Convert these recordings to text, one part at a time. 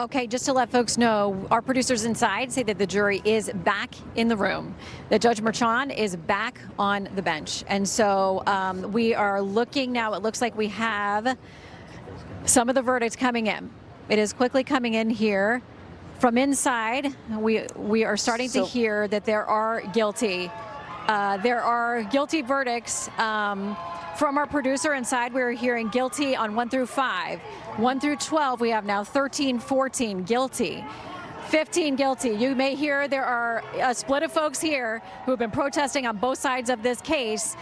Okay, just to let folks know, our producers inside say that the jury is back in the room, that Judge Merchan is back on the bench. And so we are looking now, it looks like we have some of the verdicts coming in. It is quickly coming in here. From inside, we are starting to hear that there are guilty. There are guilty verdicts. From our producer inside, we're hearing guilty on 1 through 5. 1 through 12, we have now 13, 14 guilty. 15 guilty. You may hear there are a split of folks here who have been protesting on both sides of this case.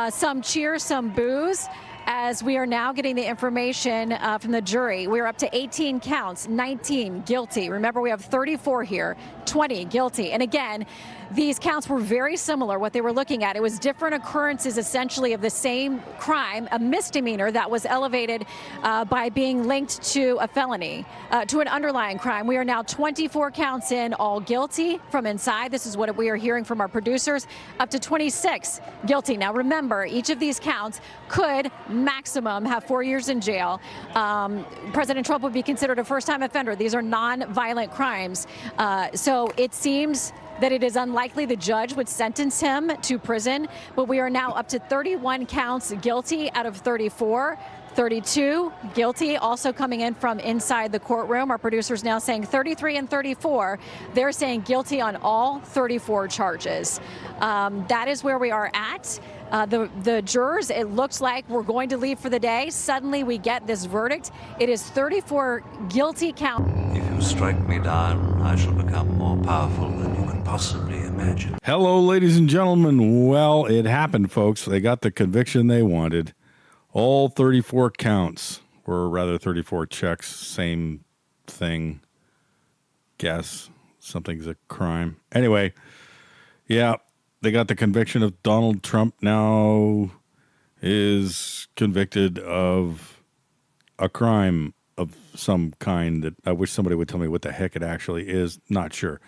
Some cheers, some boos, as we are now getting the information from the jury. We're up to 18 counts, 19 guilty. Remember, we have 34 here, 20 guilty. And again, these counts were very similar, what they were looking at. It was different occurrences, essentially, of the same crime, a misdemeanor that was elevated by being linked to a felony, to an underlying crime. We are now 24 counts in, all guilty from inside. This is what we are hearing from our producers, up to 26 guilty. Now, remember, each of these counts could maximum have 4 years in jail. President Trump would be considered a first-time offender. These are non-violent crimes. So it seems that it is unlikely the judge would sentence him to prison, but we are now up to 31 counts guilty out of 34. 32 guilty, also coming in from inside the courtroom. Our producers now saying 33 and 34. They're saying guilty on all 34 charges. That is where we are at. The jurors, it looks like we're going to leave for the day. Suddenly we get this verdict. It is 34 guilty counts. If you strike me down, I shall become more powerful than you can possibly imagine. Hello, ladies and gentlemen. Well, it happened, folks. They got the conviction they wanted. All 34 counts, or rather 34 checks, same thing. Guess something's a crime. Anyway, yeah, they got the conviction of Donald Trump now is convicted of a crime of some kind that I wish somebody would tell me what the heck it actually is. Not sure.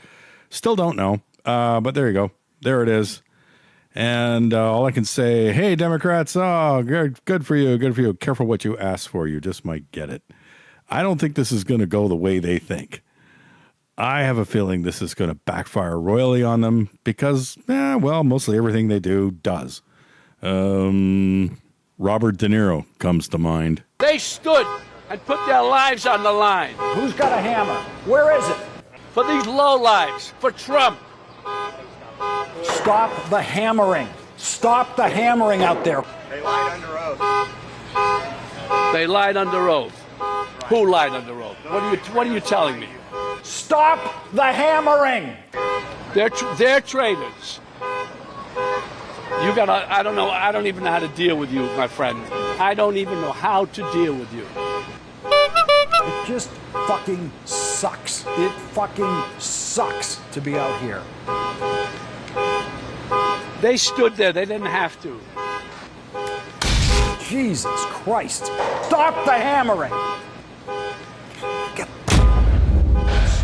Still don't know. But there you go. There it is. And all I can say, hey, Democrats, oh, good for you. Good for you. Careful what you ask for. You just might get it. I don't think this is going to go the way they think. I have a feeling this is going to backfire royally on them because, well, mostly everything they do does. Robert De Niro comes to mind. They stood and put their lives on the line. Who's got a hammer? Where is it? For these lowlives, for Trump. Stop the hammering. Stop the hammering out there. They lied under oath. They lied under oath. Who lied under oath? What are you telling me? Stop the hammering. They're traitors. You gotta, I don't even know how to deal with you, my friend. I don't even know how to deal with you. It just fucking sucks. It fucking sucks to be out here. They stood there. They didn't have to. Jesus Christ. Stop the hammering.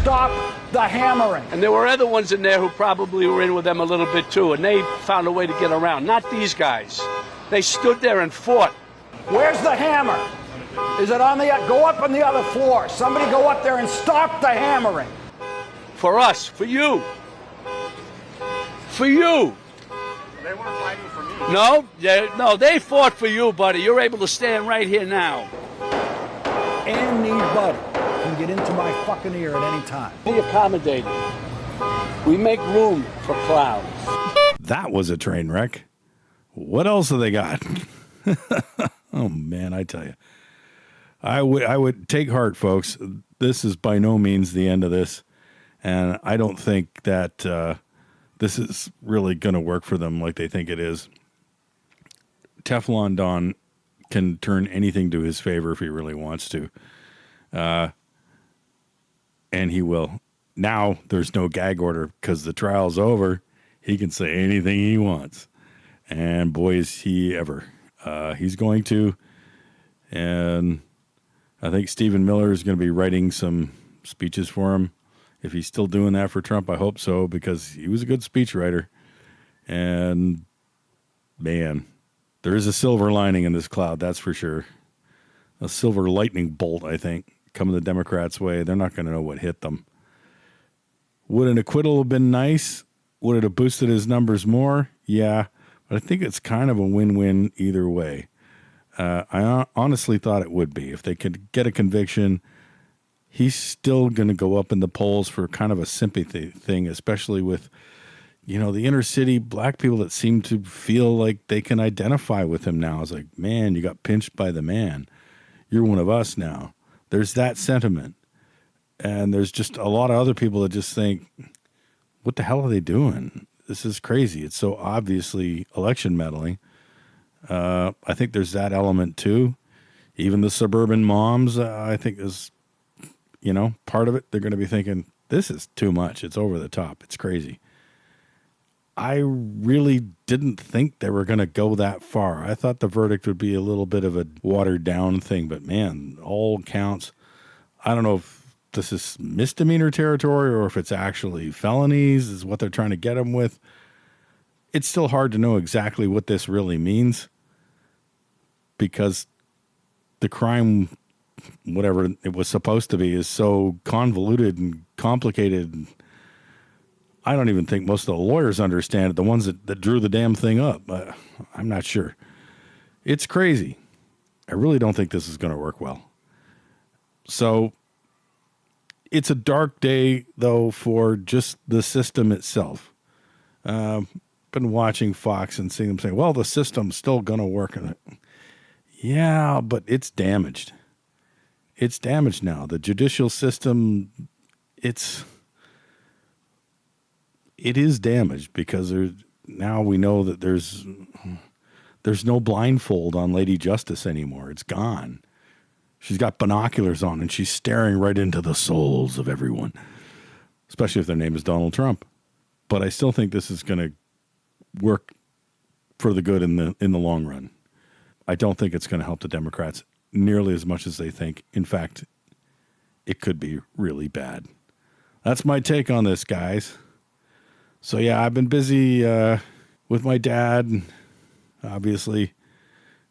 Stop the hammering. And there were other ones in there who probably were in with them a little bit too, and they found a way to get around. Not these guys. They stood there and fought. Where's the hammer? Is it on the... Go up on the other floor. Somebody go up there and stop the hammering. For us. For you. For you. They weren't fighting for me. No, they fought for you, buddy. You're able to stand right here now. Anybody can get into my fucking ear at any time. Be accommodating. We make room for clowns. That was a train wreck. What else have they got? Oh, man, I tell you. I would take heart, folks. This is by no means the end of this. And I don't think that this is really going to work for them like they think it is. Teflon Don can turn anything to his favor if he really wants to. And he will. Now there's no gag order because the trial's over. He can say anything he wants. And boy, is he ever. He's going to. And I think Stephen Miller is going to be writing some speeches for him. If he's still doing that for Trump, I hope so, because he was a good speechwriter. And, man, there is a silver lining in this cloud, that's for sure. A silver lightning bolt, I think. coming the Democrats' way. They're not going to know what hit them. Would an acquittal have been nice? Would it have boosted his numbers more? Yeah, but I think it's kind of a win-win either way. I honestly thought it would be. If they could get a conviction, he's still going to go up in the polls for kind of a sympathy thing, especially with, you know, the inner city black people that seem to feel like they can identify with him now. It's like, man, you got pinched by the man. You're one of us now. There's that sentiment. And there's just a lot of other people that just think, what the hell are they doing? This is crazy. It's so obviously election meddling. I think there's that element too. Even the suburban moms, I think is, you know, part of it. They're going to be thinking, this is too much. It's over the top. It's crazy. I really didn't think they were going to go that far. I thought the verdict would be a little bit of a watered down thing, but man, all counts. I don't know if this is misdemeanor territory or if it's actually felonies is what they're trying to get him with. It's still hard to know exactly what this really means because the crime, whatever it was supposed to be, is so convoluted and complicated. I don't even think most of the lawyers understand it, the ones that drew the damn thing up. I'm not sure. It's crazy. I really don't think this is going to work well. So it's a dark day, though, for just the system itself. Been watching Fox and seeing them say, well, the system's still going to work. Yeah, but it's damaged. It's damaged now. The judicial system, it is damaged because now we know that there's no blindfold on Lady Justice anymore. It's gone. She's got binoculars on and she's staring right into the souls of everyone, especially if their name is Donald Trump. But I still think this is going to work for the good in the long run. I don't think it's going to help the Democrats nearly as much as they think. In fact, it could be really bad. That's my take on this, guys. So yeah, I've been busy with my dad. Obviously,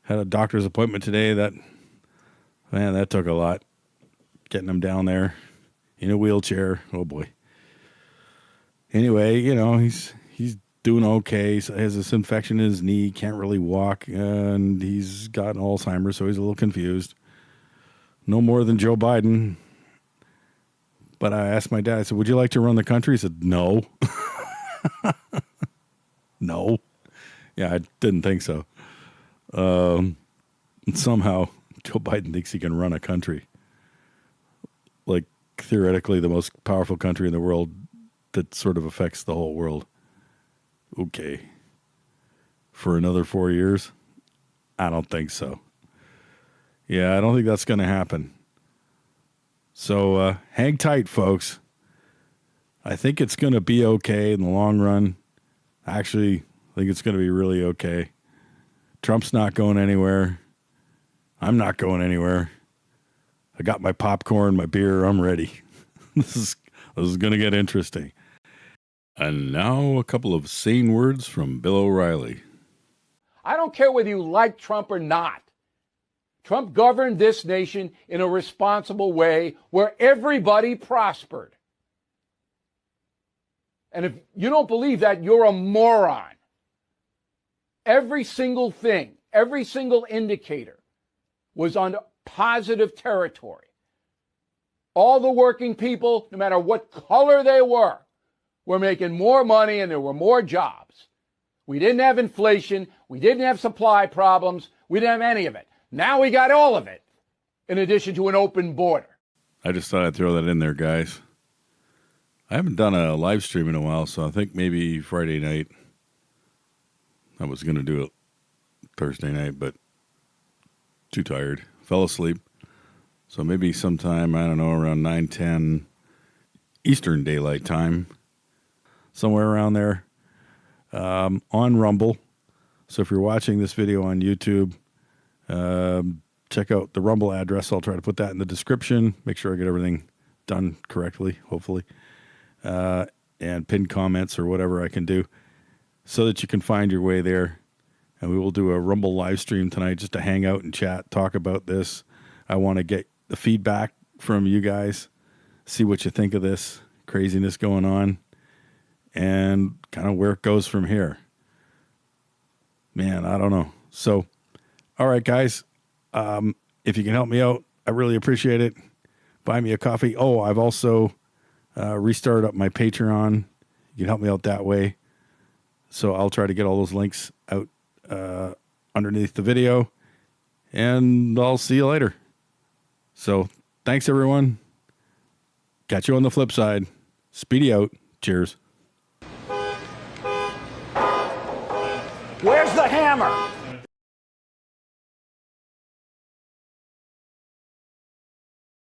had a doctor's appointment today. That took a lot. Getting him down there in a wheelchair. Oh boy. Anyway, you know, he's doing okay. He has this infection in his knee, can't really walk, and he's got Alzheimer's, so he's a little confused. No more than Joe Biden. But I asked my dad, I said, would you like to run the country? He said, no. No. Yeah, I didn't think so. Somehow, Joe Biden thinks he can run a country. Like, theoretically, the most powerful country in the world that sort of affects the whole world. Okay. For another 4 years? I don't think so. Yeah, I don't think that's going to happen. So hang tight, folks. I think it's going to be okay in the long run. Actually, I think it's going to be really okay. Trump's not going anywhere. I'm not going anywhere. I got my popcorn, my beer. I'm ready. This is going to get interesting. And now a couple of sane words from Bill O'Reilly. I don't care whether you like Trump or not. Trump governed this nation in a responsible way where everybody prospered. And if you don't believe that, you're a moron. Every single thing, every single indicator was on positive territory. All the working people, no matter what color they were making more money and there were more jobs. We didn't have inflation. We didn't have supply problems. We didn't have any of it. Now we got all of it, in addition to an open border. I just thought I'd throw that in there, guys. I haven't done a live stream in a while, so I think maybe Friday night. I was going to do it Thursday night, but too tired. Fell asleep. So maybe sometime, I don't know, around 9:10 Eastern Daylight Time. Somewhere around there. On Rumble. So if you're watching this video on YouTube, check out the Rumble address. I'll try to put that in the description. Make sure I get everything done correctly, hopefully. And pin comments or whatever I can do so that you can find your way there. And we will do a Rumble live stream tonight just to hang out and chat, talk about this. I want to get the feedback from you guys, see what you think of this craziness going on, and kind of where it goes from here. Man, I don't know. So, all right, guys, if you can help me out, I really appreciate it. Buy me a coffee. Oh, I've also restarted up my Patreon. You can help me out that way. So I'll try to get all those links out underneath the video, and I'll see you later. So thanks, everyone. Catch you on the flip side. Speedy out. Cheers. Where's the hammer?